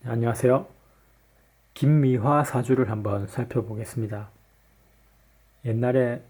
안녕하세요. 김미화 사주를 한번 살펴보겠습니다. 옛날에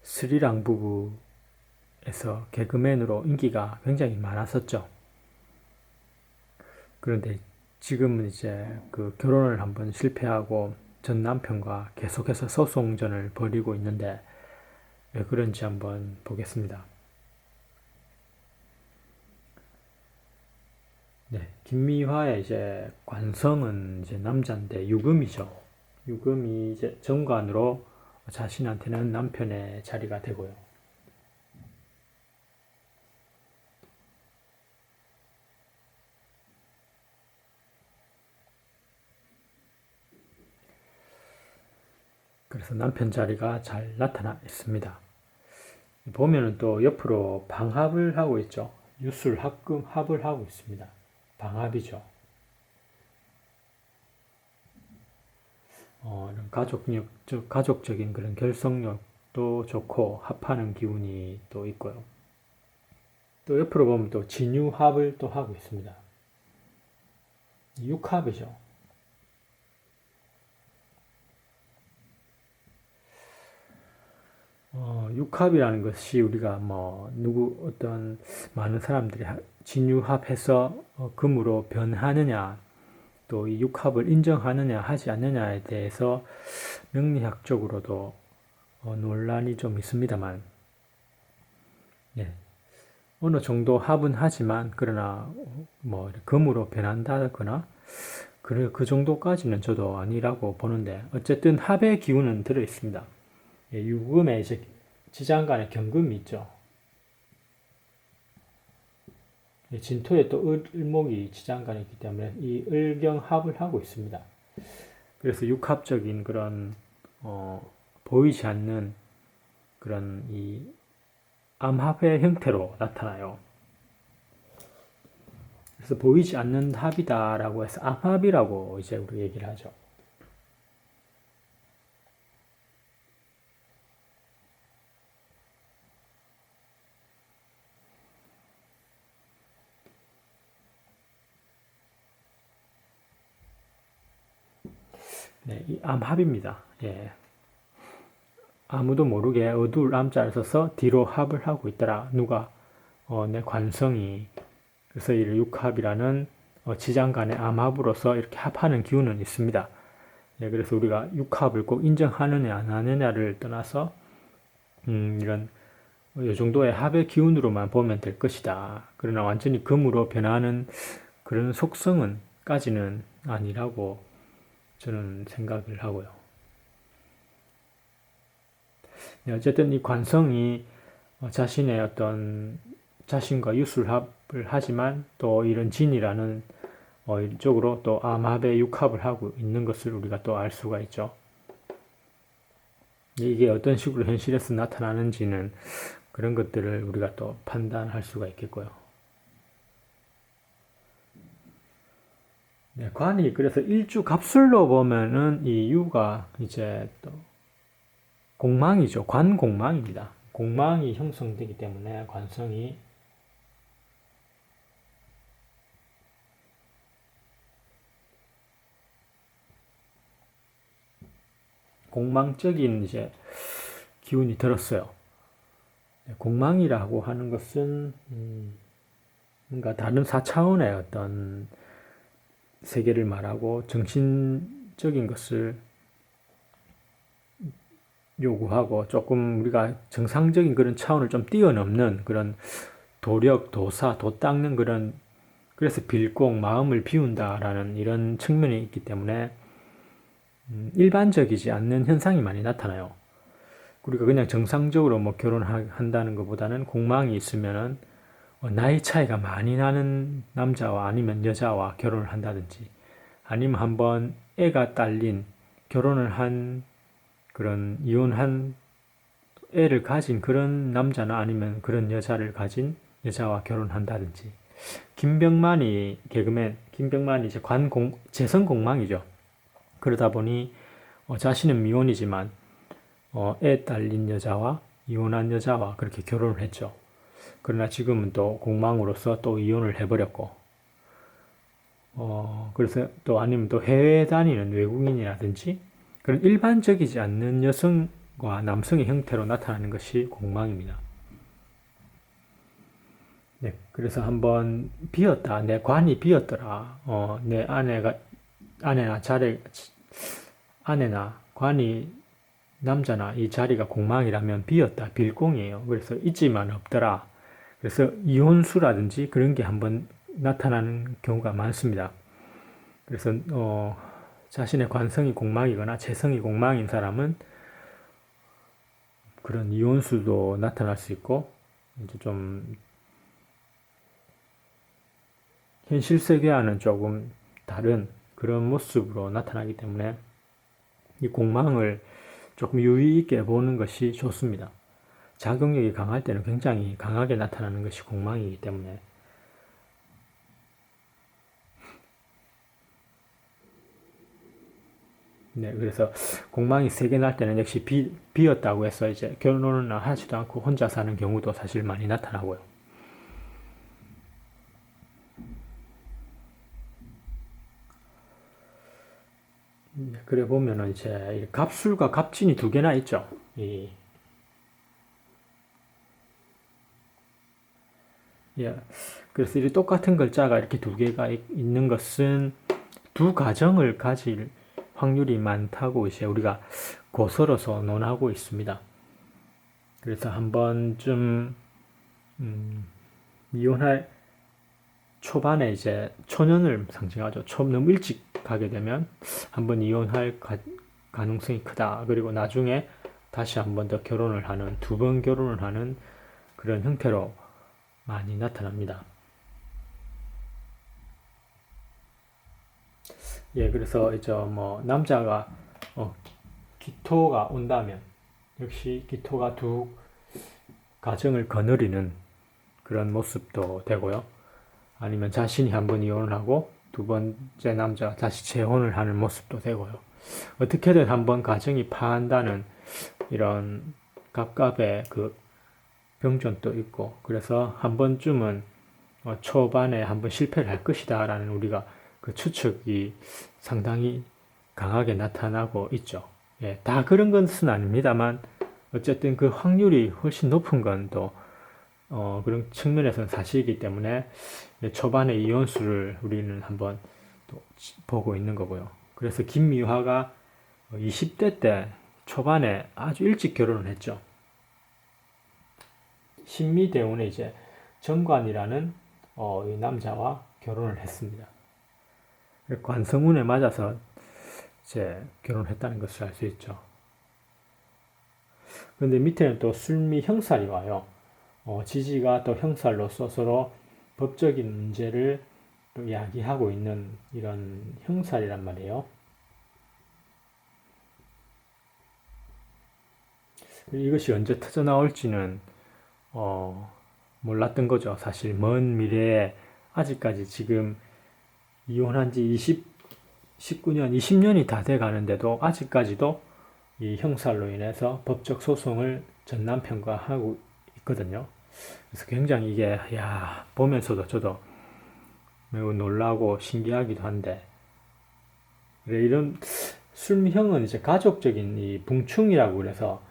스리랑 부부에서 개그맨으로 인기가 굉장히 많았었죠. 그런데 지금은 이제 그 결혼을 한번 실패하고 전 남편과 계속해서 소송전을 벌이고 있는데 왜 그런지 한번 보겠습니다. 네, 김미화의 이제 관성은 이제 남자인데 유금이죠. 유금이 이제 정관으로 자신한테는 남편의 자리가 되고요. 그래서 남편 자리가 잘 나타나 있습니다. 보면은 또 옆으로 방합을 하고 있죠. 유술, 합금, 합을 하고 있습니다. 방합이죠. 가족적인 그런 결속력도 좋고 합하는 기운이 또 있고요. 또 옆으로 보면 또 진유합을 또 하고 있습니다. 육합이죠. 육합이라는 것이 우리가 어떤 많은 사람들이 진유합해서 금으로 변하느냐, 또 이 육합을 인정하느냐 하지 않느냐에 대해서 명리학적으로도 논란이 좀 있습니다만, 예, 어느 정도 합은 하지만 그러나 금으로 변한다거나 그 정도까지는 저도 아니라고 보는데 어쨌든 합의 기운은 들어 있습니다. 예, 유금에 이제 지장간에 경금이 있죠. 예, 진토에 또 을목이 지장간에 있기 때문에 이 을경합을 하고 있습니다. 그래서 육합적인 그런 보이지 않는 그런 이 암합의 형태로 나타나요. 그래서 보이지 않는 합이다라고 해서 암합이라고 이제 우리 얘기를 하죠. 네, 이 암합입니다. 예. 아무도 모르게 어두울 암자를 써서 뒤로 합을 하고 있더라. 누가 내 관성이 그래서 이 육합이라는 지장 간의 암합으로서 이렇게 합하는 기운은 있습니다. 예, 그래서 우리가 육합을 꼭 인정하느냐 안 하느냐를 떠나서 이런 이 정도의 합의 기운으로만 보면 될 것이다. 그러나 완전히 금으로 변하는 그런 속성은까지는 아니라고 저는 생각을 하고요. 네, 어쨌든 이 관성이 자신의 어떤 자신과 유술합을 하지만 또 이런 진이라는 이쪽으로 또 암합의 육합을 하고 있는 것을 우리가 또 알 수가 있죠. 이게 어떤 식으로 현실에서 나타나는지는 그런 것들을 우리가 또 판단할 수가 있겠고요. 네, 관이 그래서 일주 갑술로 보면은 이 유가 이제 또 공망이죠. 관공망입니다. 공망이 형성되기 때문에 관성이 공망적인 이제 기운이 들었어요. 공망이라고 하는 것은 뭔가 다른 4차원의 어떤 세계를 말하고 정신적인 것을 요구하고 조금 우리가 정상적인 그런 차원을 좀 뛰어넘는 그런 도력, 도사, 도 닦는 그런 그래서 빌공, 마음을 비운다라는 이런 측면이 있기 때문에 일반적이지 않는 현상이 많이 나타나요. 우리가 그냥 정상적으로 결혼한다는 것보다는 공망이 있으면은 나이 차이가 많이 나는 남자와 아니면 여자와 결혼을 한다든지 아니면 한번 애가 딸린 결혼을 한 그런 이혼한 애를 가진 그런 남자나 아니면 그런 여자를 가진 여자와 결혼한다든지 김병만이 개그맨 김병만이 이제 재성공망이죠. 그러다 보니 자신은 미혼이지만 애 딸린 여자와 이혼한 여자와 그렇게 결혼을 했죠. 그러나 지금은 또 공망으로서 또 이혼을 해버렸고 그래서 또 아니면 또 해외 다니는 외국인이라든지 그런 일반적이지 않는 여성과 남성의 형태로 나타나는 것이 공망입니다. 네, 그래서 한번 비었다, 내 관이 비었더라, 내 아내나 관이 남자나 이 자리가 공망이라면 비었다, 빌공이에요. 그래서 있지만 없더라. 그래서 이혼수라든지 그런 게 한번 나타나는 경우가 많습니다. 그래서 자신의 관성이 공망이거나 재성이 공망인 사람은 그런 이혼수도 나타날 수 있고 이제 좀 현실 세계와는 조금 다른 그런 모습으로 나타나기 때문에 이 공망을 조금 유의 있게 보는 것이 좋습니다. 작용력이 강할 때는 굉장히 강하게 나타나는 것이 공망이기 때문에 네, 그래서 공망이 세게 날 때는 역시 비었다고 해서 이제 결혼을 하지도 않고 혼자 사는 경우도 사실 많이 나타나고요. 그래 보면은 이제 갑술과 갑진이 두 개나 있죠. 예. 그래서 이 똑같은 글자가 이렇게 두 개가 있는 것은 두 가정을 가질 확률이 많다고 이제 우리가 고서로서 논하고 있습니다. 그래서 한 번쯤 이혼할 초반에 이제 초년을 상징하죠. 너무 일찍 가게 되면 한번 이혼할 가능성이 크다. 그리고 나중에 다시 한 번 더 결혼을 하는, 두 번 결혼을 하는 그런 형태로 많이 나타납니다. 예, 그래서 이제 뭐 남자가 기토가 온다면 역시 기토가 두 가정을 거느리는 그런 모습도 되고요. 아니면 자신이 한번 이혼을 하고 두 번째 남자가 다시 재혼을 하는 모습도 되고요. 어떻게든 한번 가정이 파한다는 이런 갑갑의 그 병존도 있고, 그래서 한 번쯤은 초반에 한번 실패를 할 것이다 라는 우리가 그 추측이 상당히 강하게 나타나고 있죠. 예, 다 그런 것은 아닙니다만 어쨌든 그 확률이 훨씬 높은 건 또 그런 측면에서는 사실이기 때문에 초반에 이혼수를 우리는 한번 또 보고 있는 거고요. 그래서 김미화가 20대 때 초반에 아주 일찍 결혼을 했죠. 신미대운에 이제 정관이라는 이 남자와 결혼을 했습니다. 관성운에 맞아서 이제 결혼했다는 것을 알 수 있죠. 그런데 밑에는 또 술미 형살이 와요. 지지가 또 형살로서 서로 법적인 문제를 또 이야기하고 있는 이런 형살이란 말이에요. 이것이 언제 터져 나올지는 몰랐던 거죠. 사실 먼 미래에 아직까지 지금 이혼한 지 19년, 20년이 다 돼 가는데도 아직까지도 이 형살로 인해서 법적 소송을 전 남편과 하고 있거든요. 그래서 굉장히 이게 보면서도 저도 매우 놀라고 신기하기도 한데, 이런 술미형은 이제 가족적인 이 붕충이라고 그래서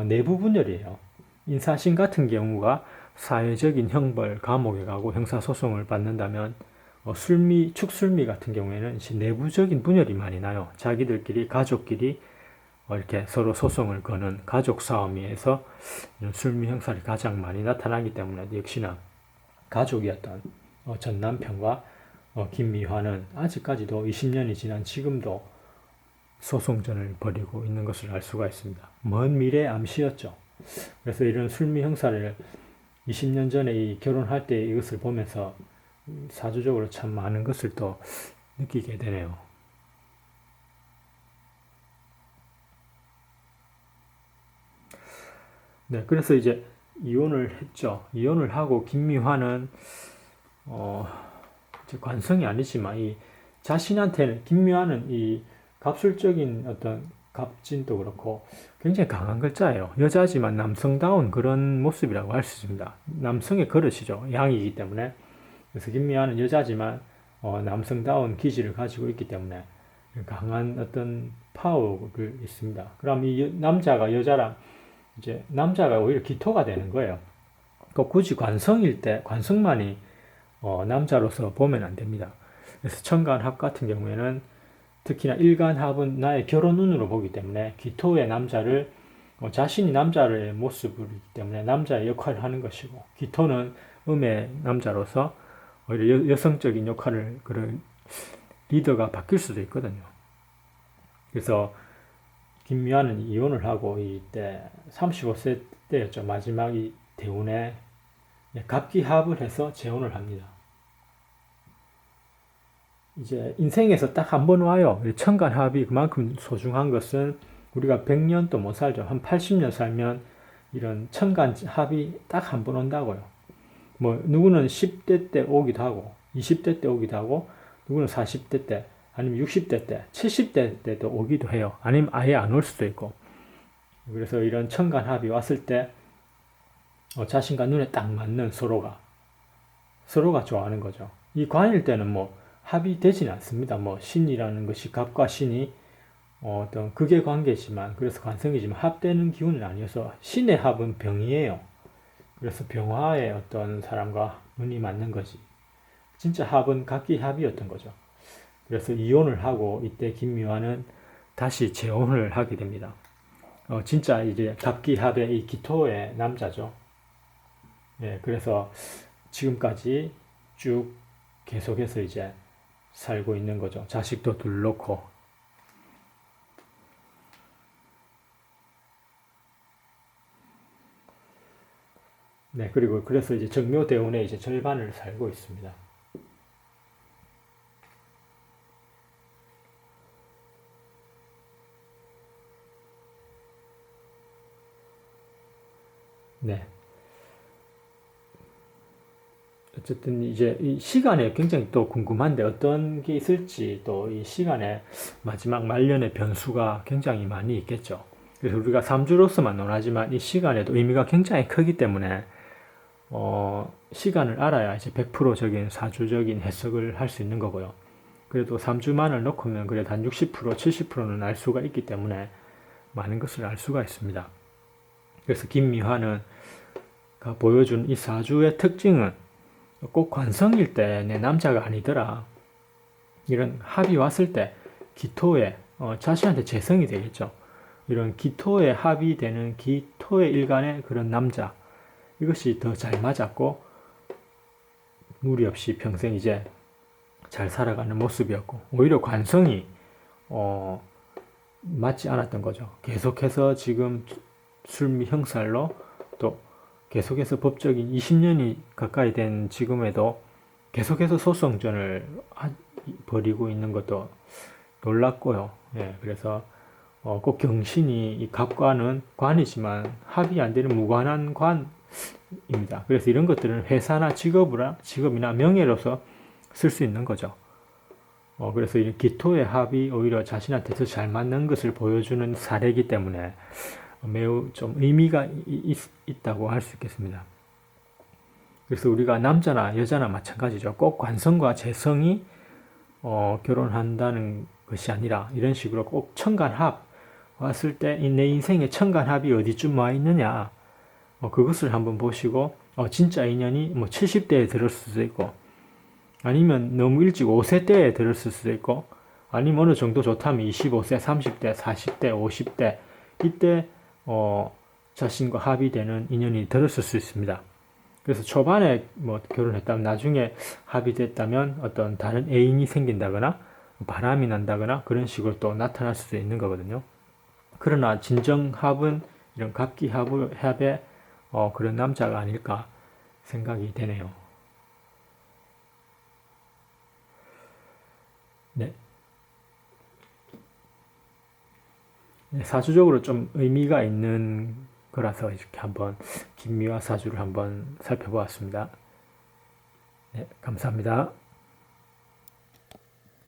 내부 분열이에요. 인사신 같은 경우가 사회적인 형벌, 감옥에 가고 형사소송을 받는다면 축술미 같은 경우에는 내부적인 분열이 많이 나요. 자기들끼리, 가족끼리 이렇게 서로 소송을 거는 가족 싸움에서 술미 형살이 가장 많이 나타나기 때문에 역시나 가족이었던 전 남편과 김미화는 아직까지도 20년이 지난 지금도 소송전을 벌이고 있는 것을 알 수가 있습니다. 먼 미래의 암시였죠. 그래서 이런 술미 형사를 20년 전에 이 결혼할 때 이것을 보면서 사주적으로 참 많은 것을 또 느끼게 되네요. 네, 그래서 이제 이혼을 했죠. 이혼을 하고 김미화는 이제 관성이 아니지만 이 자신한테는 김미화는 이 갑술적인 어떤 갑진도 그렇고 굉장히 강한 글자예요. 여자지만 남성다운 그런 모습이라고 할 수 있습니다. 남성의 그릇이죠. 양이기 때문에. 그래서 김미화는 여자지만 남성다운 기질을 가지고 있기 때문에 강한 어떤 파워가 있습니다. 그럼 이 남자가 여자랑 이제 남자가 오히려 기토가 되는 거예요. 굳이 관성일 때 관성만이 남자로서 보면 안 됩니다. 그래서 천간합 같은 경우에는 특히나 일간합은 나의 결혼운으로 보기 때문에 기토의 남자를 자신이 남자의 모습이기 때문에 남자의 역할을 하는 것이고, 기토는 음의 남자로서 오히려 여성적인 역할을, 그런 리더가 바뀔 수도 있거든요. 그래서 김미화는 이혼을 하고 이때 35세 때였죠. 마지막 이 대운에 갑기합을 해서 재혼을 합니다. 이제 인생에서 딱 한 번 와요. 천간합이 그만큼 소중한 것은 우리가 100년도 못 살죠. 한 80년 살면 이런 천간합이 딱 한 번 온다고요. 뭐 누구는 10대 때 오기도 하고 20대 때 오기도 하고 누구는 40대 때 아니면 60대 때 70대 때도 오기도 해요. 아니면 아예 안 올 수도 있고. 그래서 이런 천간합이 왔을 때 자신과 눈에 딱 맞는 서로가 좋아하는 거죠. 이 관일 때는 뭐 합이 되지는 않습니다. 뭐 신이라는 것이 갑과 신이 어떤 극의 관계지만, 그래서 관성이지만 합되는 기운은 아니어서 신의 합은 병이에요. 그래서 병화의 어떤 사람과 눈이 맞는 거지. 진짜 합은 갑기합이었던 거죠. 그래서 이혼을 하고 이때 김미화는 다시 재혼을 하게 됩니다. 진짜 이제 갑기합의 이 기토의 남자죠. 예, 그래서 지금까지 쭉 계속해서 이제 살고 있는 거죠. 자식도 둘 놓고. 네, 그리고 그래서 이제 정묘대운의 이제 절반을 살고 있습니다. 네. 어쨌든 이제 이 시간에 굉장히 또 궁금한데 어떤 게 있을지, 또 이 시간에 마지막 말년의 변수가 굉장히 많이 있겠죠. 그래서 우리가 3주로서만 논하지만 이 시간에도 의미가 굉장히 크기 때문에 시간을 알아야 이제 100%적인 사주적인 해석을 할 수 있는 거고요. 그래도 3주만을 놓고면 그래도 한 60%, 70%는 알 수가 있기 때문에 많은 것을 알 수가 있습니다. 그래서 김미화는 보여준 이 사주의 특징은 꼭 관성일 때 내 남자가 아니더라, 이런 합이 왔을 때 기토에 자신한테 재성이 되겠죠. 이런 기토에 합이 되는 기토의 일간의 그런 남자, 이것이 더 잘 맞았고 무리 없이 평생 이제 잘 살아가는 모습이었고, 오히려 관성이 맞지 않았던 거죠. 계속해서 지금 술미 형살로 또 계속해서 법적인 20년이 가까이 된 지금에도 계속해서 소송전을 벌이고 있는 것도 놀랍고요. 예, 그래서 꼭 경신이 이 갑과는 관이지만 합이 안 되는 무관한 관입니다. 그래서 이런 것들은 회사나 직업이나 명예로서 쓸 수 있는 거죠. 그래서 이 기토의 합이 오히려 자신한테 더 잘 맞는 것을 보여주는 사례이기 때문에 매우 좀 의미가 있다고 할 수 있겠습니다. 그래서 우리가 남자나 여자나 마찬가지죠. 꼭 관성과 재성이 결혼한다는 것이 아니라 이런 식으로 꼭 천간합 왔을 때 내 인생의 천간합이 어디쯤 와 있느냐, 그것을 한번 보시고 진짜 인연이 뭐 70대에 들었을 수도 있고, 아니면 너무 일찍 5세 때에 들었을 수도 있고, 아니면 어느 정도 좋다면 25세, 30대, 40대, 50대 이때 자신과 합의되는 인연이 들었을 수 있습니다. 그래서 초반에 뭐 결혼했다면 나중에 합의됐다면 어떤 다른 애인이 생긴다거나 바람이 난다거나 그런 식으로 또 나타날 수도 있는 거거든요. 그러나 진정 합은 이런 갑기합의 그런 남자가 아닐까 생각이 되네요. 네. 사주적으로 좀 의미가 있는 거라서 이렇게 한번 김미화 사주를 한번 살펴보았습니다. 네, 감사합니다.